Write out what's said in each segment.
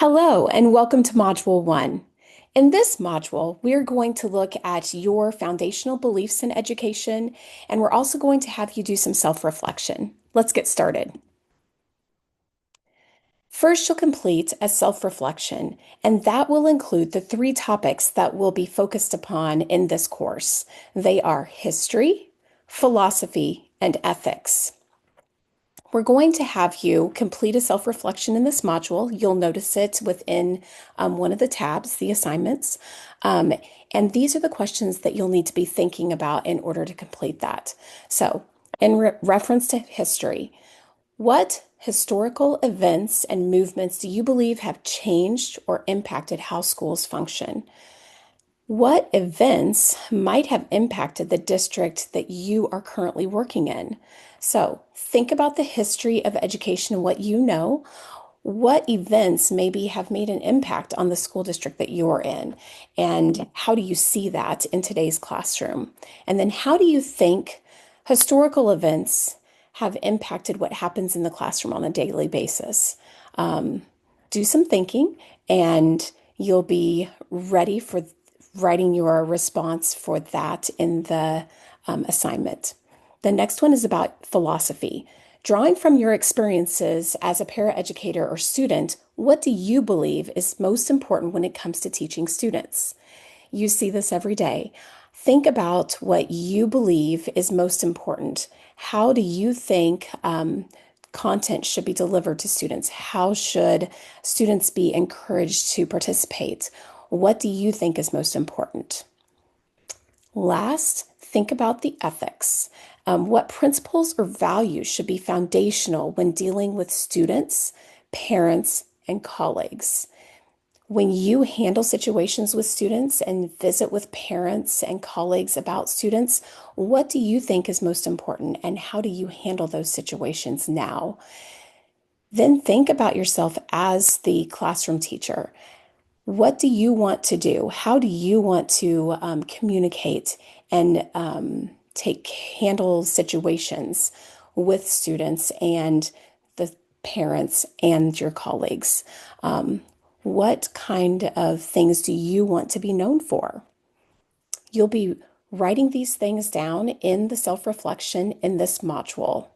Hello, and welcome to Module 1. In this module, we're going to look at your foundational beliefs in education, and we're also going to have you do some self-reflection. Let's get started. First, you'll complete a self-reflection, and that will include the three topics that will be focused upon in this course. They are history, philosophy, and ethics. We're going to have you complete a self-reflection in this module. You'll notice it within one of the tabs, the assignments. Um, and these are the questions that you'll need to be thinking about in order to complete that. So, in reference to history, what historical events and movements do you believe have changed or impacted how schools function? What events might have impacted the district that you are currently working in? So think about the history of education and what you know. What events maybe have made an impact on the school district that you're in? And how do you see that in today's classroom? And then how do you think historical events have impacted what happens in the classroom on a daily basis? Um, do some thinking and you'll be ready for writing your response for that in the assignment. The next one is about philosophy. Drawing from your experiences as a paraeducator or student, what do you believe is most important when it comes to teaching students? You see this every day. Think about what you believe is most important. How do you think content should be delivered to students? How should students be encouraged to participate? What do you think is most important? Last, think about the ethics. What principles or values should be foundational when dealing with students, parents, and colleagues? When you handle situations with students and visit with parents and colleagues about students, what do you think is most important and how do you handle those situations now? Then think about yourself as the classroom teacher. What do you want to do? How do you want to communicate and handle situations with students and the parents and your colleagues? What kind of things do you want to be known for? You'll be writing these things down in the self-reflection in this module.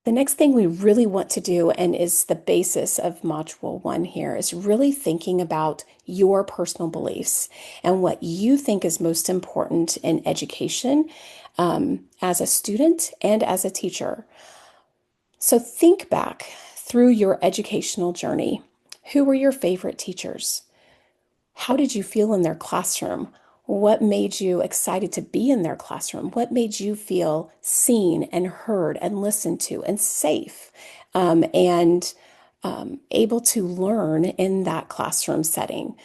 The next thing we really want to do, and is the basis of Module 1 here, is really thinking about your personal beliefs and what you think is most important in education as a student and as a teacher. So think back through your educational journey. Who were your favorite teachers? How did you feel in their classroom? What made you excited to be in their classroom? What made you feel seen and heard and listened to and safe and able to learn in that classroom setting?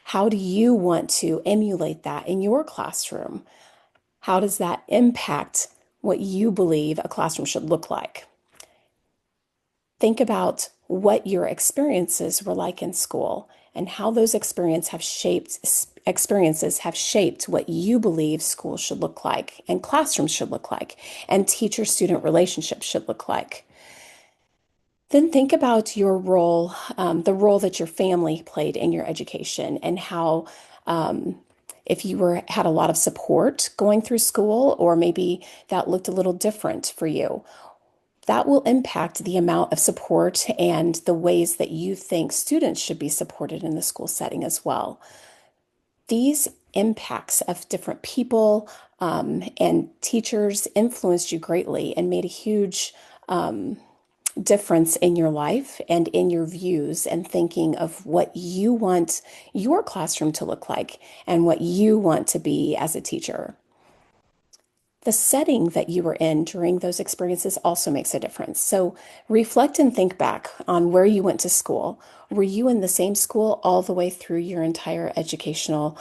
How do you want to emulate that in your classroom? How does that impact what you believe a classroom should look like? Think about what your experiences were like in school and how those experiences have shaped what you believe school should look like and classrooms should look like and teacher-student relationships should look like. Then think about your role, the role that your family played in your education and how if you had a lot of support going through school, or maybe that looked a little different for you. That will impact the amount of support and the ways that you think students should be supported in the school setting as well. These impacts of different people and teachers influenced you greatly and made a huge difference in your life and in your views and thinking of what you want your classroom to look like and what you want to be as a teacher. The setting that you were in during those experiences also makes a difference. So reflect and think back on where you went to school. Were you in the same school all the way through your entire educational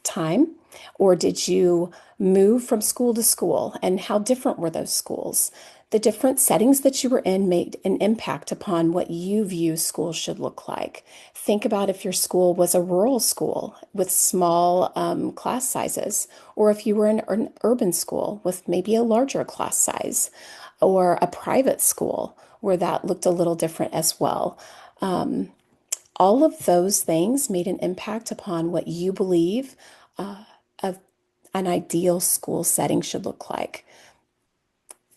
time? Or did you move from school to school? And how different were those schools? The different settings that you were in made an impact upon what you view schools should look like. Think about if your school was a rural school with small class sizes, or if you were in an urban school with maybe a larger class size. or a private school where that looked a little different as well. Um, all of those things made an impact upon what you believe of an ideal school setting should look like.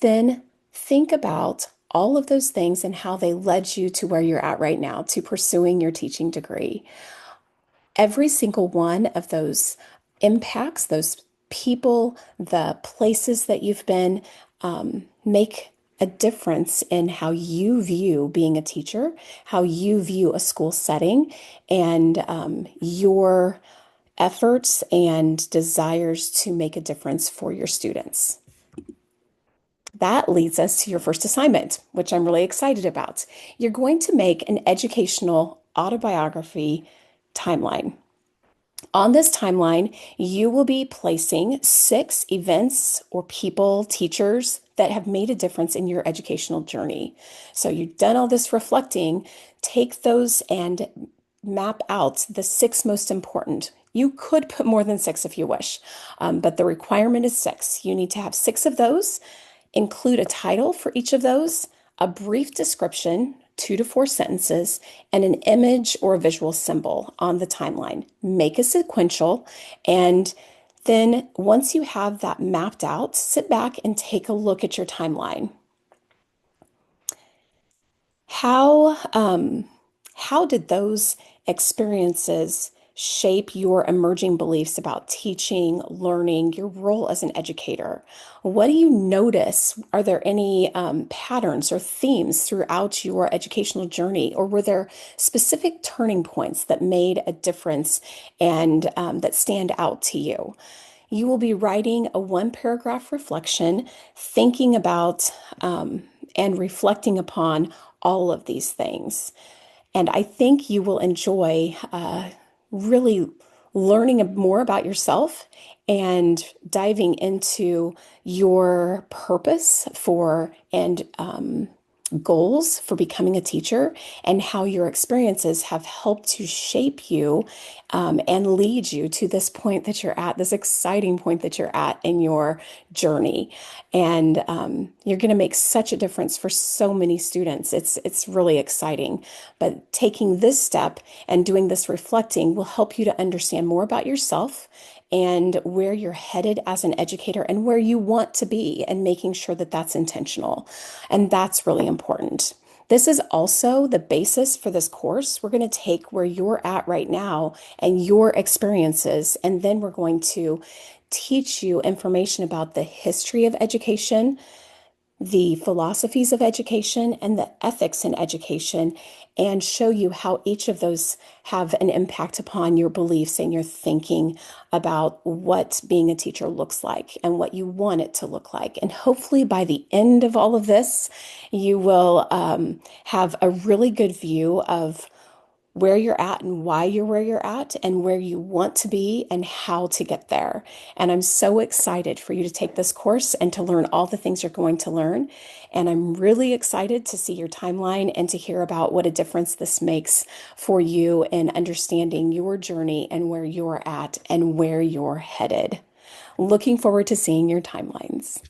Then think about all of those things and how they led you to where you're at right now, to pursuing your teaching degree. Every single one of those impacts, those people, the places that you've been, make a difference in how you view being a teacher, how you view a school setting, and your efforts and desires to make a difference for your students. That leads us to your first assignment, which I'm really excited about. You're going to make an educational autobiography timeline. On this timeline, you will be placing 6 events or people, teachers that have made a difference in your educational journey. So you've done all this reflecting, take those and map out the 6 most important. You could put more than 6 if you wish, but the requirement is 6. You need to have 6 of those, include a title for each of those, a brief description, 2 to 4 sentences, and an image or a visual symbol on the timeline. Make a sequential, and then once you have that mapped out, sit back and take a look at your timeline. How how did those experiences shape your emerging beliefs about teaching, learning, your role as an educator? What do you notice? Are there any patterns or themes throughout your educational journey, or were there specific turning points that made a difference and that stand out to you? You will be writing a 1 paragraph reflection, thinking about and reflecting upon all of these things. And I think you will enjoy really learning more about yourself and diving into your purpose for and goals for becoming a teacher and how your experiences have helped to shape you and lead you to this point that you're at, this exciting point that you're at in your journey. And you're going to make such a difference for so many students. It's really exciting. But taking this step and doing this reflecting will help you to understand more about yourself and where you're headed as an educator and where you want to be, and making sure that that's intentional. And that's really important. This is also the basis for this course. We're going to take where you're at right now and your experiences, and then we're going to teach you information about the history of education, the philosophies of education, and the ethics in education, and show you how each of those have an impact upon your beliefs and your thinking about what being a teacher looks like and what you want it to look like. And hopefully by the end of all of this, you will have a really good view of where you're at and why you're where you're at and where you want to be and how to get there. And I'm so excited for you to take this course and to learn all the things you're going to learn. And I'm really excited to see your timeline and to hear about what a difference this makes for you in understanding your journey and where you're at and where you're headed. Looking forward to seeing your timelines.